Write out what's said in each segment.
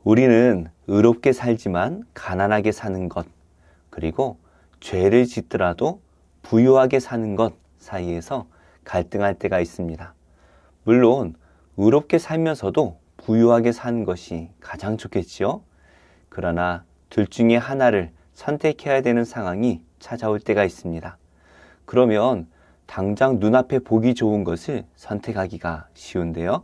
우리는 의롭게 살지만 가난하게 사는 것, 그리고 죄를 짓더라도 부유하게 사는 것 사이에서 갈등할 때가 있습니다. 물론 의롭게 살면서도 부유하게 사는 것이 가장 좋겠지요. 그러나 둘 중에 하나를 선택해야 되는 상황이 찾아올 때가 있습니다. 그러면 당장 눈앞에 보기 좋은 것을 선택하기가 쉬운데요.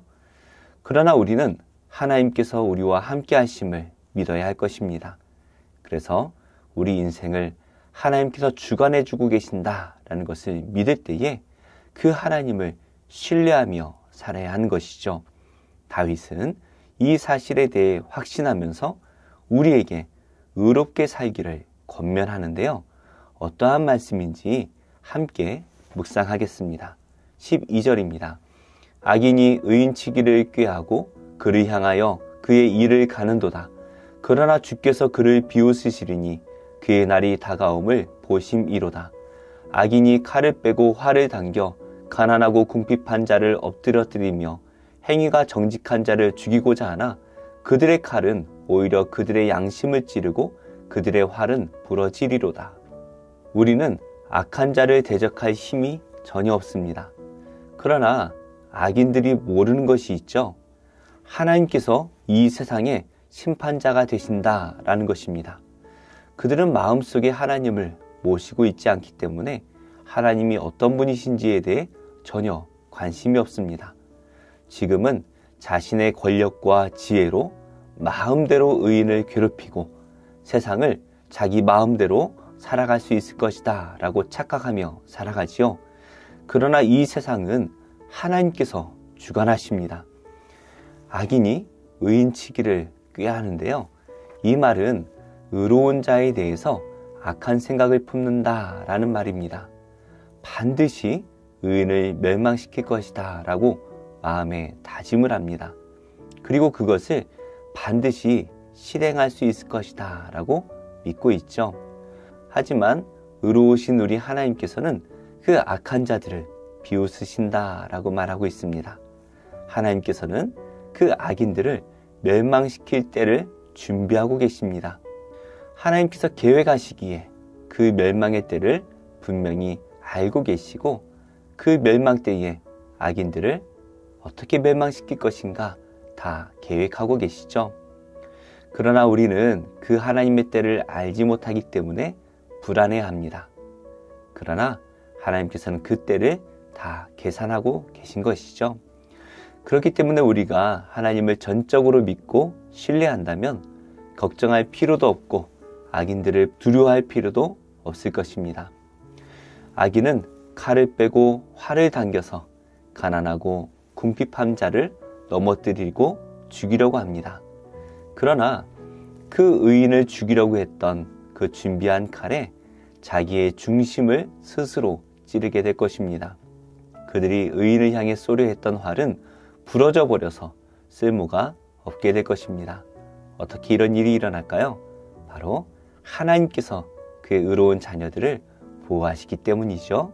그러나 우리는 하나님께서 우리와 함께 하심을 믿어야 할 것입니다. 그래서 우리 인생을 하나님께서 주관해 주고 계신다라는 것을 믿을 때에 그 하나님을 신뢰하며 살아야 하는 것이죠. 다윗은 이 사실에 대해 확신하면서 우리에게 의롭게 살기를 권면하는데요. 어떠한 말씀인지 함께 묵상하겠습니다. 12절입니다. 악인이 의인치기를 꾀하고 그를 향하여 그의 일을 가는도다. 그러나 주께서 그를 비웃으시리니 그의 날이 다가옴을 보심이로다. 악인이 칼을 빼고 활을 당겨 가난하고 궁핍한 자를 엎드러뜨리며 행위가 정직한 자를 죽이고자 하나 그들의 칼은 오히려 그들의 양심을 찌르고 그들의 활은 부러지리로다. 우리는 악한 자를 대적할 힘이 전혀 없습니다. 그러나 악인들이 모르는 것이 있죠. 하나님께서 이 세상의 심판자가 되신다라는 것입니다. 그들은 마음속에 하나님을 모시고 있지 않기 때문에 하나님이 어떤 분이신지에 대해 전혀 관심이 없습니다. 지금은 자신의 권력과 지혜로 마음대로 의인을 괴롭히고 세상을 자기 마음대로 살아갈 수 있을 것이다 라고 착각하며 살아가지요. 그러나 이 세상은 하나님께서 주관하십니다. 악인이 의인치기를 꾀하는데요. 이 말은 의로운 자에 대해서 악한 생각을 품는다라는 말입니다. 반드시 의인을 멸망시킬 것이다 라고 마음에 다짐을 합니다. 그리고 그것을 반드시 실행할 수 있을 것이다 라고 믿고 있죠. 하지만 의로우신 우리 하나님께서는 그 악한 자들을 비웃으신다 라고 말하고 있습니다. 하나님께서는 그 악인들을 멸망시킬 때를 준비하고 계십니다. 하나님께서 계획하시기에 그 멸망의 때를 분명히 알고 계시고 그 멸망 때에 악인들을 어떻게 멸망시킬 것인가 다 계획하고 계시죠. 그러나 우리는 그 하나님의 때를 알지 못하기 때문에 불안해합니다. 그러나 하나님께서는 그 때를 다 계산하고 계신 것이죠. 그렇기 때문에 우리가 하나님을 전적으로 믿고 신뢰한다면 걱정할 필요도 없고 악인들을 두려워할 필요도 없을 것입니다. 악인은 칼을 빼고 활을 당겨서 가난하고 궁핍한 자를 넘어뜨리고 죽이려고 합니다. 그러나 그 의인을 죽이려고 했던 그 준비한 칼에 자기의 중심을 스스로 찌르게 될 것입니다. 그들이 의인을 향해 쏘려 했던 활은 부러져 버려서 쓸모가 없게 될 것입니다. 어떻게 이런 일이 일어날까요? 바로 하나님께서 그의 의로운 자녀들을 보호하시기 때문이죠.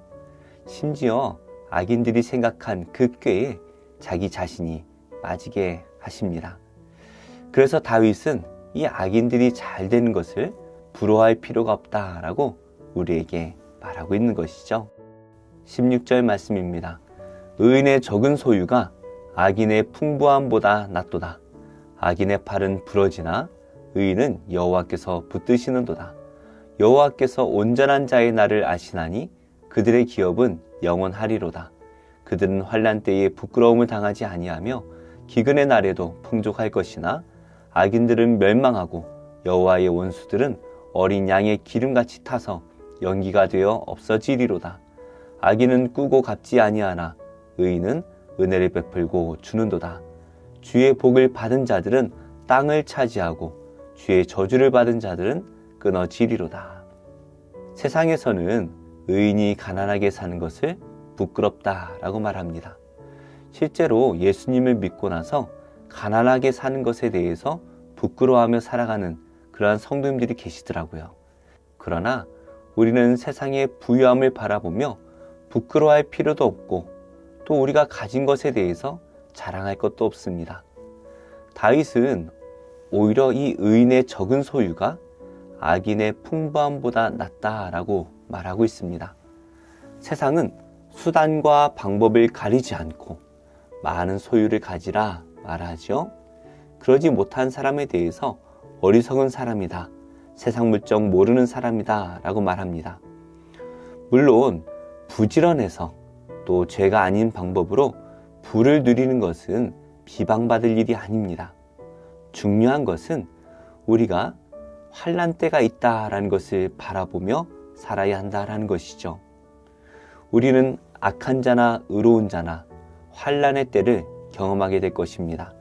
심지어 악인들이 생각한 그 꾀에 자기 자신이 빠지게 하십니다. 그래서 다윗은 이 악인들이 잘 되는 것을 부러워할 필요가 없다라고 우리에게 말하고 있는 것이죠. 16절 말씀입니다. 의인의 적은 소유가 악인의 풍부함보다 낫도다. 악인의 팔은 부러지나 의인은 여호와께서 붙드시는도다. 여호와께서 온전한 자의 날을 아시나니 그들의 기업은 영원하리로다. 그들은 환난 때에 부끄러움을 당하지 아니하며 기근의 날에도 풍족할 것이나 악인들은 멸망하고 여호와의 원수들은 어린 양의 기름같이 타서 연기가 되어 없어지리로다. 악인은 꾸고 갚지 아니하나 의인은 은혜를 베풀고 주는도다. 주의 복을 받은 자들은 땅을 차지하고 주의 저주를 받은 자들은 끊어지리로다. 세상에서는 의인이 가난하게 사는 것을 부끄럽다라고 말합니다. 실제로 예수님을 믿고 나서 가난하게 사는 것에 대해서 부끄러워하며 살아가는 그러한 성도님들이 계시더라고요. 그러나 우리는 세상의 부유함을 바라보며 부끄러워할 필요도 없고 또 우리가 가진 것에 대해서 자랑할 것도 없습니다. 다윗은 오히려 이 의인의 적은 소유가 악인의 풍부함보다 낫다라고 말하고 있습니다. 세상은 수단과 방법을 가리지 않고 많은 소유를 가지라 말하죠. 그러지 못한 사람에 대해서 어리석은 사람이다, 세상 물정 모르는 사람이다 라고 말합니다. 물론 부지런해서 또 죄가 아닌 방법으로 부를 누리는 것은 비방받을 일이 아닙니다. 중요한 것은 우리가 환난 때가 있다라는 것을 바라보며 살아야 한다라는 것이죠. 우리는 악한 자나 의로운 자나 환난의 때를 경험하게 될 것입니다.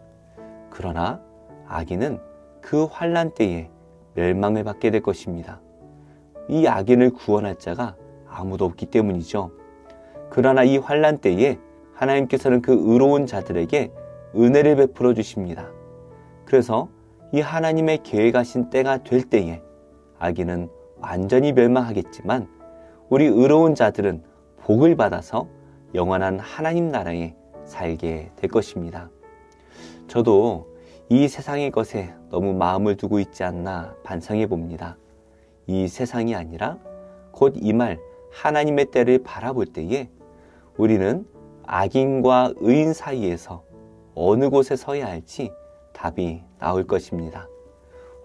그러나 악인은 그 환난 때에 멸망을 받게 될 것입니다. 이 악인을 구원할 자가 아무도 없기 때문이죠. 그러나 이 환난 때에 하나님께서는 그 의로운 자들에게 은혜를 베풀어 주십니다. 그래서 이 하나님의 계획하신 때가 될 때에 악인은 완전히 멸망하겠지만 우리 의로운 자들은 복을 받아서 영원한 하나님 나라에 살게 될 것입니다. 저도 이 세상의 것에 너무 마음을 두고 있지 않나 반성해 봅니다. 이 세상이 아니라 곧 이 말 하나님의 때를 바라볼 때에 우리는 악인과 의인 사이에서 어느 곳에 서야 할지 답이 나올 것입니다.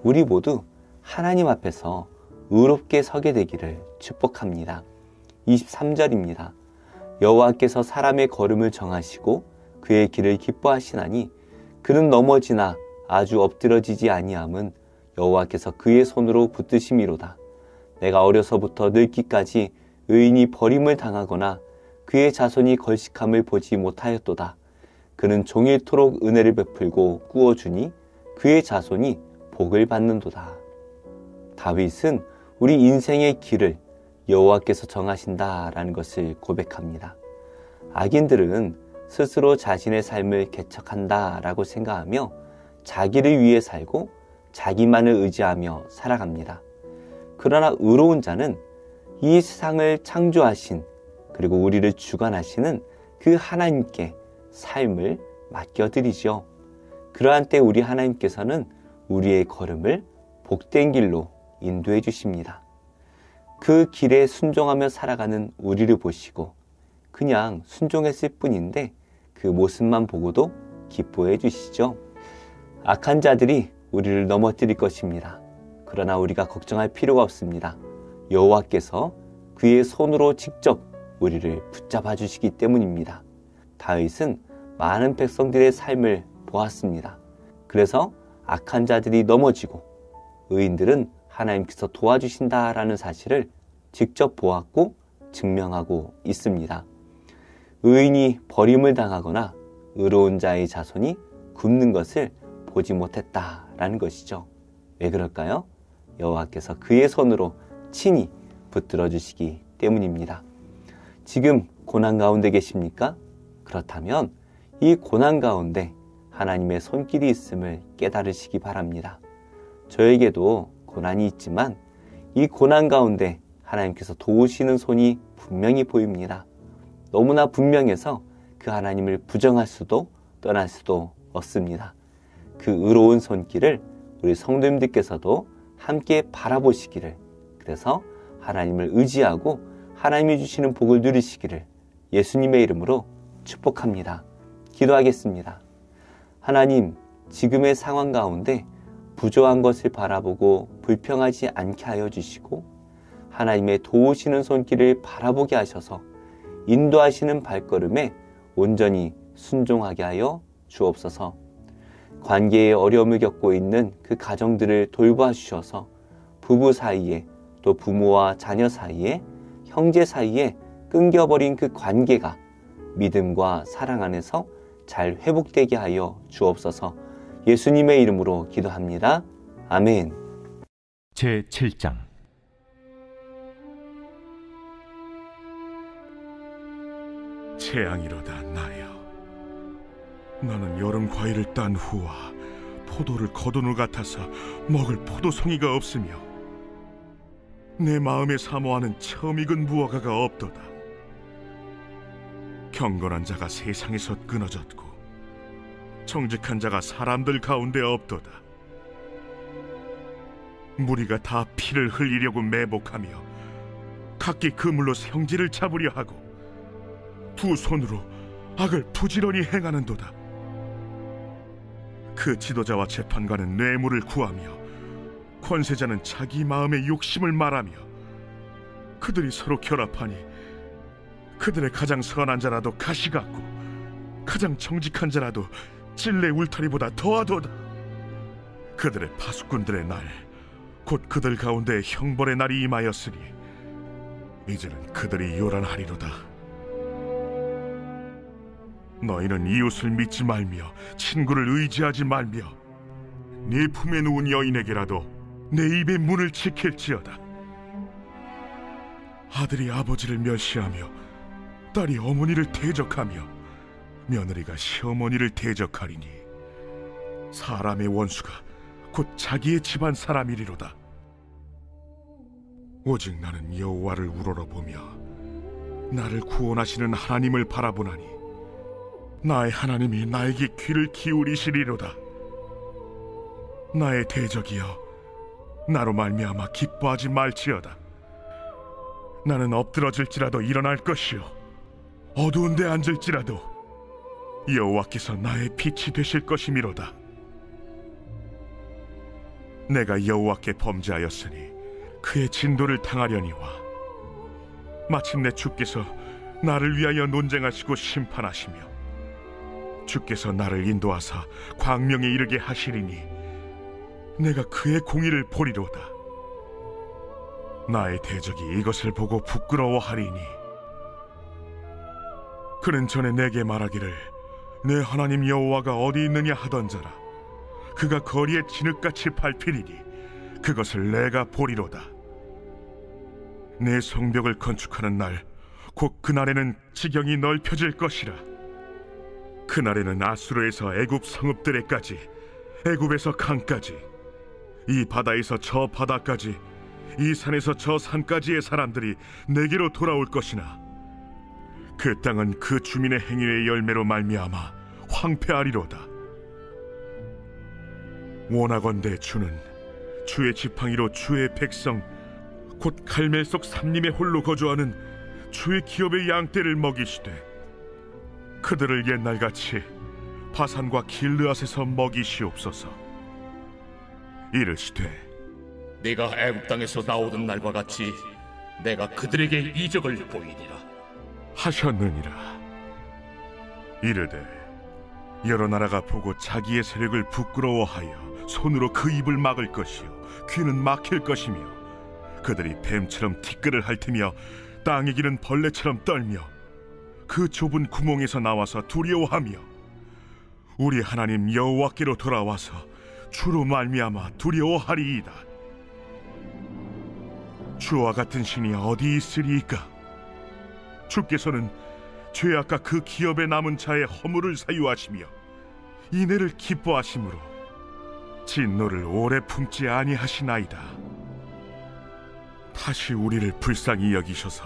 우리 모두 하나님 앞에서 의롭게 서게 되기를 축복합니다. 23절입니다. 여호와께서 사람의 걸음을 정하시고 그의 길을 기뻐하시나니 그는 넘어지나 아주 엎드러지지 아니함은 여호와께서 그의 손으로 붙드심이로다. 내가 어려서부터 늙기까지 의인이 버림을 당하거나 그의 자손이 걸식함을 보지 못하였도다. 그는 종일토록 은혜를 베풀고 꾸어주니 그의 자손이 복을 받는도다. 다윗은 우리 인생의 길을 여호와께서 정하신다라는 것을 고백합니다. 악인들은 스스로 자신의 삶을 개척한다라고 생각하며 자기를 위해 살고 자기만을 의지하며 살아갑니다. 그러나 의로운 자는 이 세상을 창조하신 그리고 우리를 주관하시는 그 하나님께 삶을 맡겨드리죠. 그러한 때 우리 하나님께서는 우리의 걸음을 복된 길로 인도해 주십니다. 그 길에 순종하며 살아가는 우리를 보시고 그냥 순종했을 뿐인데 그 모습만 보고도 기뻐해 주시죠. 악한 자들이 우리를 넘어뜨릴 것입니다. 그러나 우리가 걱정할 필요가 없습니다. 여호와께서 그의 손으로 직접 우리를 붙잡아 주시기 때문입니다. 다윗은 많은 백성들의 삶을 보았습니다. 그래서 악한 자들이 넘어지고 의인들은 하나님께서 도와주신다라는 사실을 직접 보았고 증명하고 있습니다. 의인이 버림을 당하거나 의로운 자의 자손이 굶는 것을 보지 못했다라는 것이죠. 왜 그럴까요? 여호와께서 그의 손으로 친히 붙들어 주시기 때문입니다. 지금 고난 가운데 계십니까? 그렇다면 이 고난 가운데 하나님의 손길이 있음을 깨달으시기 바랍니다. 저에게도 고난이 있지만 이 고난 가운데 하나님께서 도우시는 손이 분명히 보입니다. 너무나 분명해서 그 하나님을 부정할 수도 떠날 수도 없습니다. 그 의로운 손길을 우리 성도님들께서도 함께 바라보시기를, 그래서 하나님을 의지하고 하나님이 주시는 복을 누리시기를 예수님의 이름으로 축복합니다. 기도하겠습니다. 하나님, 지금의 상황 가운데 부조한 것을 바라보고 불평하지 않게 하여 주시고 하나님의 도우시는 손길을 바라보게 하셔서 인도하시는 발걸음에 온전히 순종하게 하여 주옵소서. 관계에 어려움을 겪고 있는 그 가정들을 돌봐 주셔서 부부 사이에 또 부모와 자녀 사이에 형제 사이에 끊겨버린 그 관계가 믿음과 사랑 안에서 잘 회복되게 하여 주옵소서. 예수님의 이름으로 기도합니다. 아멘. 제7장 재앙이로다 나여, 나는 여름 과일을 딴 후와 포도를 거둔 후 같아서 먹을 포도송이가 없으며 내 마음에 사모하는 처음 익은 무화과가 없도다. 경건한 자가 세상에서 끊어졌고 정직한 자가 사람들 가운데 없도다. 무리가 다 피를 흘리려고 매복하며 각기 그물로 생쥐를 잡으려 하고 두 손으로 악을 부지런히 행하는도다. 그 지도자와 재판관은 뇌물을 구하며 권세자는 자기 마음의 욕심을 말하며 그들이 서로 결합하니 그들의 가장 선한 자라도 가시 같고 가장 정직한 자라도 찔레 울타리보다 더하도다. 그들의 파수꾼들의 날, 곧 그들 가운데 형벌의 날이 임하였으니 이제는 그들이 요란하리로다. 너희는 이웃을 믿지 말며 친구를 의지하지 말며 네 품에 누운 여인에게라도 내 입의 문을 지킬지어다. 아들이 아버지를 멸시하며 딸이 어머니를 대적하며 며느리가 시어머니를 대적하리니 사람의 원수가 곧 자기의 집안 사람이리로다. 오직 나는 여호와를 우러러보며 나를 구원하시는 하나님을 바라보나니 나의 하나님이 나에게 귀를 기울이시리로다. 나의 대적이여, 나로 말미암아 기뻐하지 말지어다. 나는 엎드러질지라도 일어날 것이요 어두운 데 앉을지라도 여호와께서 나의 빛이 되실 것이미로다. 내가 여호와께 범죄하였으니 그의 진도를 당하려니와 마침내 주께서 나를 위하여 논쟁하시고 심판하시며 주께서 나를 인도하사 광명에 이르게 하시리니 내가 그의 공의를 보리로다. 나의 대적이 이것을 보고 부끄러워하리니 그는 전에 내게 말하기를 내 하나님 여호와가 어디 있느냐 하던자라. 그가 거리에 진흙같이 밟히리니 그것을 내가 보리로다. 내 성벽을 건축하는 날, 곧 그날에는 지경이 넓혀질 것이라. 그날에는 아수르에서 애굽 성읍들에까지, 애굽에서 강까지, 이 바다에서 저 바다까지, 이 산에서 저 산까지의 사람들이 내게로 돌아올 것이나 그 땅은 그 주민의 행위의 열매로 말미암아 황폐하리로다. 원하건대 주는 주의 지팡이로 주의 백성 곧 갈멜 속 삼림에 홀로 거주하는 주의 기업의 양떼를 먹이시되 그들을 옛날같이 바산과 길르앗에서 먹이시옵소서. 이르시되 네가 애굽 땅에서 나오던 날과 같이 내가 그들에게 이적을 보이리라 하셨느니라. 이르되 여러 나라가 보고 자기의 세력을 부끄러워하여 손으로 그 입을 막을 것이요 귀는 막힐 것이며 그들이 뱀처럼 티끌을 핥으며 땅에 기는 벌레처럼 떨며 그 좁은 구멍에서 나와서 두려워하며 우리 하나님 여호와께로 돌아와서 주로 말미암아 두려워하리이다. 주와 같은 신이 어디 있으리이까? 주께서는 죄악과 그 기업에 남은 자의 허물을 사유하시며 인애를 기뻐하심으로 진노를 오래 품지 아니하시나이다. 다시 우리를 불쌍히 여기셔서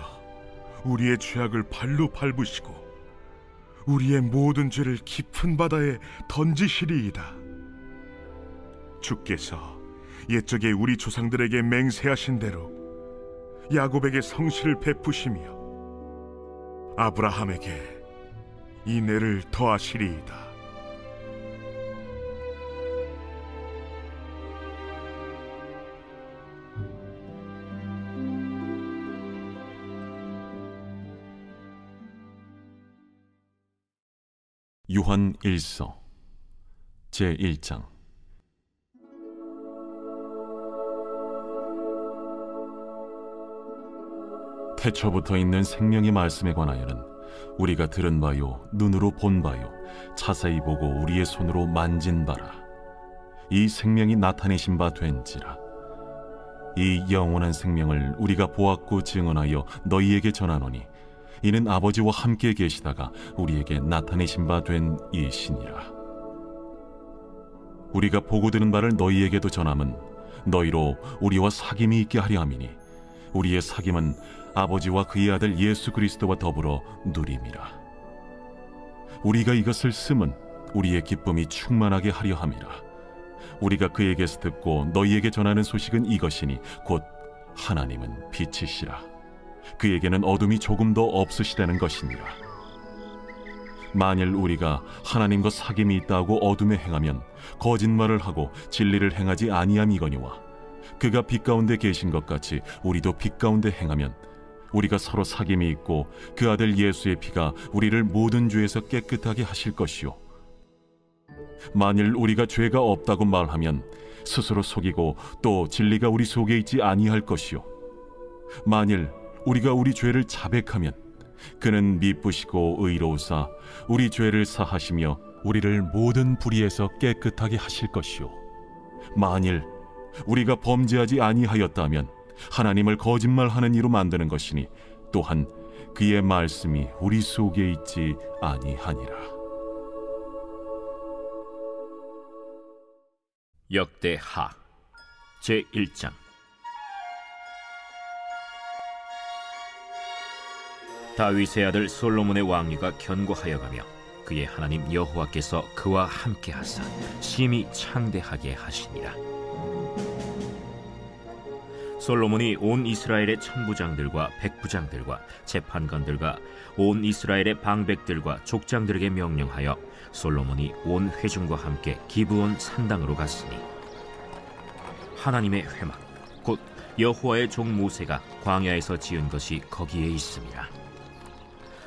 우리의 죄악을 발로 밟으시고 우리의 모든 죄를 깊은 바다에 던지시리이다. 주께서 옛적에 우리 조상들에게 맹세하신 대로 야곱에게 성실을 베푸시며 아브라함에게 인애를 더하시리이다. 요한 1서 제1장. 태초부터 있는 생명의 말씀에 관하여는 우리가 들은 바요 눈으로 본 바요 자세히 보고 우리의 손으로 만진 바라. 이 생명이 나타내신 바 된지라. 이 영원한 생명을 우리가 보았고 증언하여 너희에게 전하노니 이는 아버지와 함께 계시다가 우리에게 나타내신 바 된 이시니라. 우리가 보고 들은 바를 너희에게도 전함은 너희로 우리와 사귐이 있게 하려 함이니 우리의 사귐은 아버지와 그의 아들 예수 그리스도와 더불어 누림이라. 우리가 이것을 쓰면 우리의 기쁨이 충만하게 하려 함이라. 우리가 그에게서 듣고 너희에게 전하는 소식은 이것이니 곧 하나님은 빛이시라. 그에게는 어둠이 조금도 없으시다는 것이니라. 만일 우리가 하나님과 사귐이 있다고 어둠에 행하면 거짓말을 하고 진리를 행하지 아니함이거니와, 그가 빛 가운데 계신 것 같이 우리도 빛 가운데 행하면 우리가 서로 사귐이 있고 그 아들 예수의 피가 우리를 모든 죄에서 깨끗하게 하실 것이요, 만일 우리가 죄가 없다고 말하면 스스로 속이고 또 진리가 우리 속에 있지 아니할 것이요, 만일 우리가 우리 죄를 자백하면 그는 미쁘시고 의로우사 우리 죄를 사하시며 우리를 모든 불의에서 깨끗하게 하실 것이요, 만일 우리가 범죄하지 아니하였다면 하나님을 거짓말하는 이로 만드는 것이니 또한 그의 말씀이 우리 속에 있지 아니하니라. 역대하 제1장. 다윗의 아들 솔로몬의 왕위가 견고하여 가며 그의 하나님 여호와께서 그와 함께 하사 심히 창대하게 하시니라. 솔로몬이 온 이스라엘의 천부장들과 백부장들과 재판관들과 온 이스라엘의 방백들과 족장들에게 명령하여 솔로몬이 온 회중과 함께 기브온 산당으로 갔으니, 하나님의 회막 곧 여호와의 종 모세가 광야에서 지은 것이 거기에 있음이라.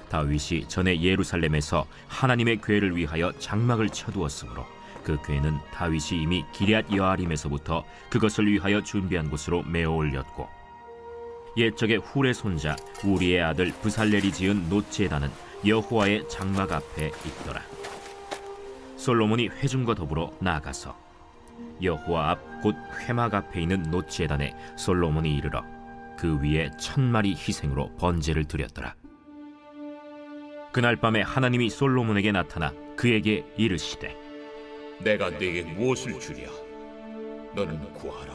다윗이 전에 예루살렘에서 하나님의 궤를 위하여 장막을 쳐두었으므로 그 궤는 다윗이 이미 기럇 여아림에서부터 그것을 위하여 준비한 곳으로 메어 올렸고, 옛적에 훌의 손자 우리의 아들 브살렐이 지은 놋제단은 여호와의 장막 앞에 있더라. 솔로몬이 회중과 더불어 나아가서 여호와 앞 곧 회막 앞에 있는 놋제단에 솔로몬이 이르러 그 위에 1000마리 희생으로 번제를 드렸더라. 그날 밤에 하나님이 솔로몬에게 나타나 그에게 이르시되, 내가 네게 무엇을 주랴? 너는 구하라.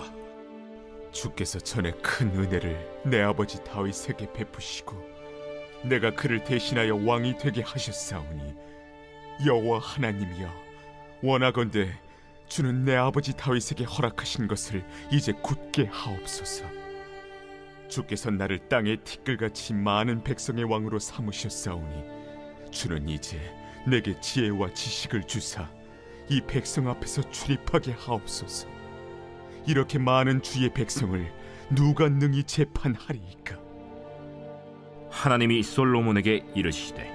주께서 전에 큰 은혜를 내 아버지 다윗에게 베푸시고 내가 그를 대신하여 왕이 되게 하셨사오니, 여호와 하나님이여, 원하건대 주는 내 아버지 다윗에게 허락하신 것을 이제 굳게 하옵소서. 주께서 나를 땅의 티끌같이 많은 백성의 왕으로 삼으셨사오니 주는 이제 내게 지혜와 지식을 주사 이 백성 앞에서 출입하게 하옵소서. 이렇게 많은 주의 백성을 누가 능히 재판하리이까? 하나님이 솔로몬에게 이르시되,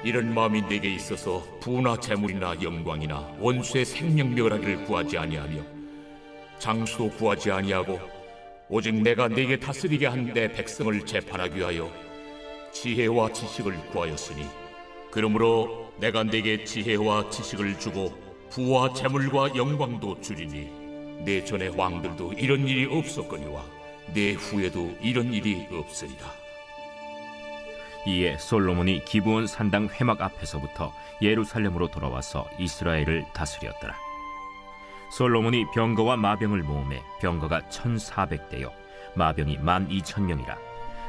이런 마음이 네게 있어서 부나 재물이나 영광이나 원수의 생명멸하기를 구하지 아니하며 장수도 구하지 아니하고 오직 내가 네게 다스리게 한 내 백성을 재판하기 위하여 지혜와 지식을 구하였으니, 그러므로 내가 네게 지혜와 지식을 주고 부와 재물과 영광도 주리니 내 전의 왕들도 이런 일이 없었거니와 내 후에도 이런 일이 없으리라. 이에 솔로몬이 기브온 산당 회막 앞에서부터 예루살렘으로 돌아와서 이스라엘을 다스렸더라. 솔로몬이 병거와 마병을 모으매 병거가 1400대요 마병이 12000명이라.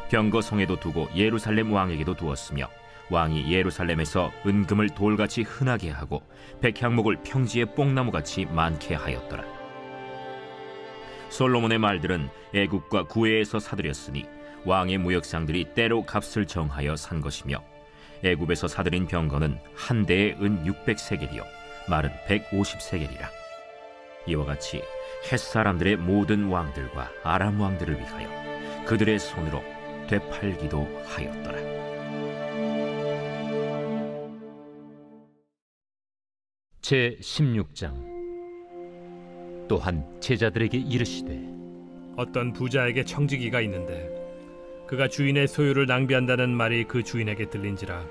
병거 성에도 두고 예루살렘 왕에게도 두었으며, 왕이 예루살렘에서 은금을 돌같이 흔하게 하고 백향목을 평지에 뽕나무같이 많게 하였더라. 솔로몬의 말들은 애굽과 구해에서 사들였으니 왕의 무역상들이 때로 값을 정하여 산 것이며, 애굽에서 사들인 병거는 한 대에 은 600세겔이요 말은 150세겔이라. 이와 같이 헷사람들의 모든 왕들과 아람 왕들을 위하여 그들의 손으로 되팔기도 하였더라. 제16장. 또한 제자들에게 이르시되, 어떤 부자에게 청지기가 있는데 그가 주인의 소유를 낭비한다는 말이 그 주인에게 들린지라.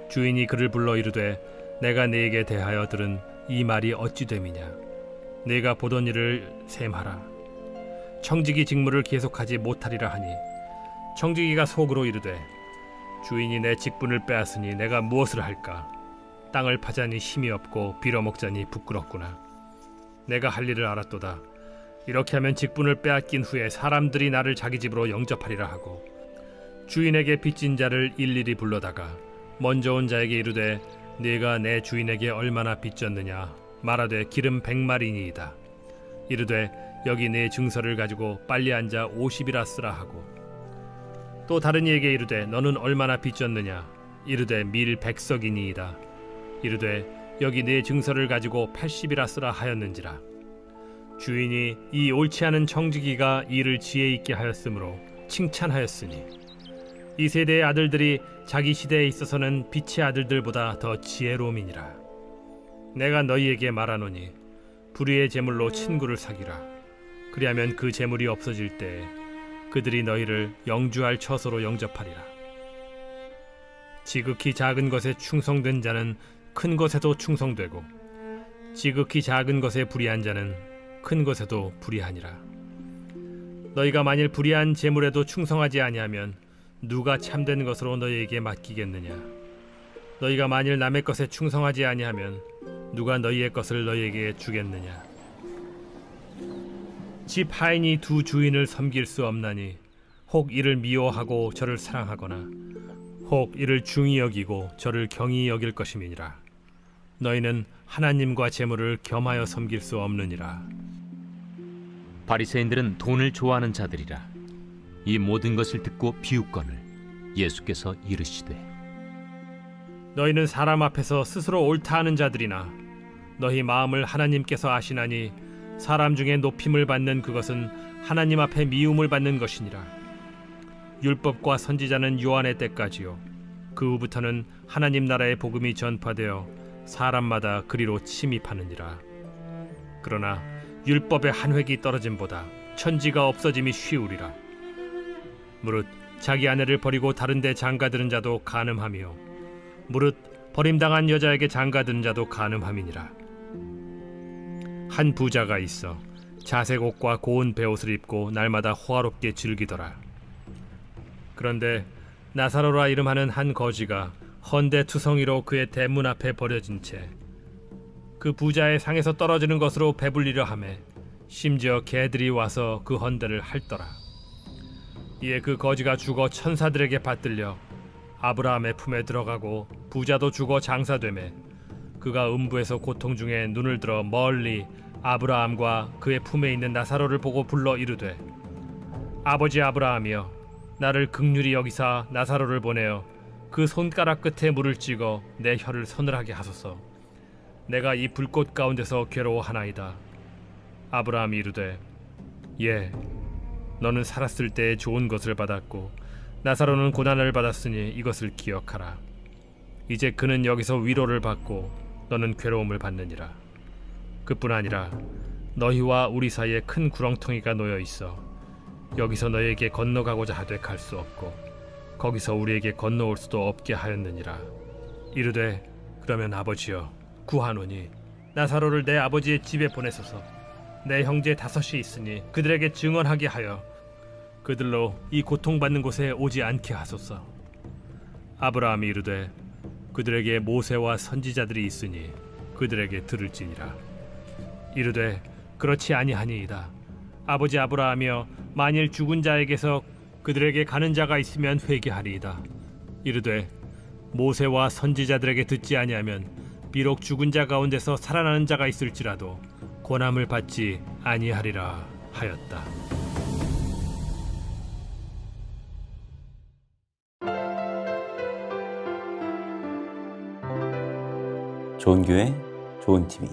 주인이 그를 불러 이르되, 내가 네게 대하여 들은 이 말이 어찌 됨이냐? 네가 보던 일을 셈하라. 청지기 직무를 계속하지 못하리라 하니, 청지기가 속으로 이르되, 주인이 내 직분을 빼앗으니 내가 무엇을 할까? 땅을 파자니 힘이 없고 빌어먹자니 부끄럽구나. 내가 할 일을 알았도다. 이렇게 하면 직분을 빼앗긴 후에 사람들이 나를 자기 집으로 영접하리라 하고, 주인에게 빚진 자를 일일이 불러다가 먼저 온 자에게 이르되, 네가 내 주인에게 얼마나 빚졌느냐 말하되 기름 100마리니이다. 이르되 여기 내 증서를 가지고 빨리 앉아 50이라 쓰라 하고, 또 다른 이에게 이르되 너는 얼마나 빚졌느냐. 이르되 밀 100석이니이다. 이르되 여기 내 증서를 가지고 80이라 쓰라 하였는지라. 주인이 이 옳지 않은 청지기가 이를 지혜 있게 하였으므로 칭찬하였으니, 이 세대의 아들들이 자기 시대에 있어서는 빛의 아들들보다 더 지혜로움이니라. 내가 너희에게 말하노니 불의의 제물로 친구를 사귀라. 그리하면 그 제물이 없어질 때에 그들이 너희를 영주할 처소로 영접하리라. 지극히 작은 것에 충성된 자는 큰 것에도 충성되고, 지극히 작은 것에 불의한 자는 큰 것에도 불의하니라. 너희가 만일 불의한 제물에도 충성하지 아니하면 누가 참된 것으로 너희에게 맡기겠느냐. 너희가 만일 남의 것에 충성하지 아니하면 누가 너희의 것을 너희에게 주겠느냐. 집 하인이 두 주인을 섬길 수 없나니, 혹 이를 미워하고 저를 사랑하거나 혹 이를 중히 여기고 저를 경히 여길 것임이니라. 너희는 하나님과 재물을 겸하여 섬길 수 없느니라. 바리새인들은 돈을 좋아하는 자들이라. 이 모든 것을 듣고 비웃거늘 예수께서 이르시되, 너희는 사람 앞에서 스스로 옳다 하는 자들이나 너희 마음을 하나님께서 아시나니, 사람 중에 높임을 받는 그것은 하나님 앞에 미움을 받는 것이니라. 율법과 선지자는 요한의 때까지요, 그 후부터는 하나님 나라의 복음이 전파되어 사람마다 그리로 침입하느니라. 그러나 율법의 한 획이 떨어짐보다 천지가 없어짐이 쉬우리라. 무릇 자기 아내를 버리고 다른 데 장가드는 자도 간음하며, 무릇 버림당한 여자에게 장가드는 자도 간음함이니라. 한 부자가 있어 자색 옷과 고운 베옷을 입고 날마다 호화롭게 즐기더라. 그런데 나사로라 이름하는 한 거지가 헌데 투성이로 그의 대문 앞에 버려진 채 그 부자의 상에서 떨어지는 것으로 배불리려 하매, 심지어 개들이 와서 그 헌데를 핥더라. 이에 그 거지가 죽어 천사들에게 받들려 아브라함의 품에 들어가고, 부자도 죽어 장사되매 그가 음부에서 고통 중에 눈을 들어 멀리 아브라함과 그의 품에 있는 나사로를 보고 불러 이르되, 아버지 아브라함이여, 나를 긍휼히 여기사 나사로를 보내어 그 손가락 끝에 물을 찍어 내 혀를 서늘하게 하소서. 내가 이 불꽃 가운데서 괴로워하나이다. 아브라함이 이르되, 예, 너는 살았을 때에 좋은 것을 받았고 나사로는 고난을 받았으니 이것을 기억하라. 이제 그는 여기서 위로를 받고 너는 괴로움을 받느니라. 그뿐 아니라 너희와 우리 사이에 큰 구렁텅이가 놓여 있어 여기서 너희에게 건너가고자 하되 갈 수 없고, 거기서 우리에게 건너올 수도 없게 하였느니라. 이르되, 그러면 아버지여, 구하노니 나사로를 내 아버지의 집에 보내소서. 내 형제 5이 있으니 그들에게 증언하게 하여 그들로 이 고통받는 곳에 오지 않게 하소서. 아브라함이 이르되, 그들에게 모세와 선지자들이 있으니 그들에게 들을지니라. 이르되, 그렇지 아니하니이다. 아버지 아브라함이여, 만일 죽은 자에게서 그들에게 가는 자가 있으면 회개하리이다. 이르되, 모세와 선지자들에게 듣지 아니하면 비록 죽은 자 가운데서 살아나는 자가 있을지라도 권함을 받지 아니하리라 하였다. 좋은 교회, 좋은 TV